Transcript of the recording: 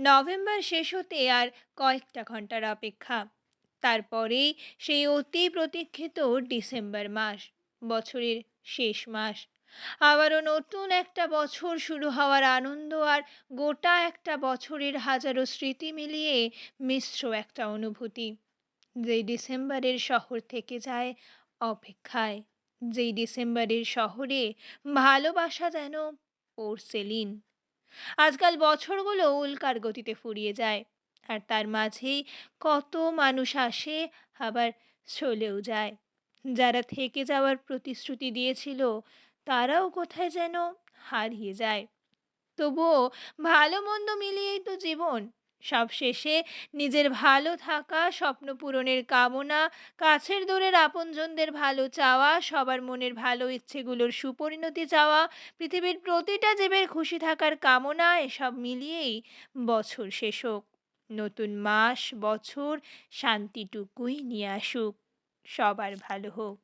November শেষ হতে আর কয়েকটা ঘন্টার অপেক্ষা। তারপরেই সেই অতি প্রতীক্ষিত ডিসেম্বর মাস, বছরের শেষ মাস। আবারও নতুন একটা বছর শুরু হওয়ার আনন্দ আর গোটা একটা বছরের হাজারো স্মৃতি মিলিয়ে মিশ্র একটা অনুভূতি। যেই ডিসেম্বরের শহর থেকে যায় অপেক্ষায়, যেই ডিসেম্বরের শহরে ভালোবাসা যেন পোর্সেলিন। আজকাল বছরগুলো উল্কার গতিতে ফুরিয়ে যায়, আর তার মাঝেই কত মানুষ আসে, আবার চলেও যায়। যারা থেকে যাওয়ার প্রতিশ্রুতি দিয়েছিল, তারাও কোথায় যেন হারিয়ে যায়। তবুও ভালো মন্দ মিলিয়েই তো জীবন। সব শেষে নিজের ভালো থাকা, স্বপ্ন পূরণের কামনা, কাছের দূরের আপনজনদের ভালো চাওয়া, সবার মনের ভালো ইচ্ছেগুলোর সুপরিণতি চাওয়া, পৃথিবীর প্রতিটা জীবের খুশি থাকার কামনা, এসব মিলিয়েই বছর শেষ হোক। নতুন মাস, বছর শান্তিটুকুই নিয়ে আসুক। সবার ভালো হোক।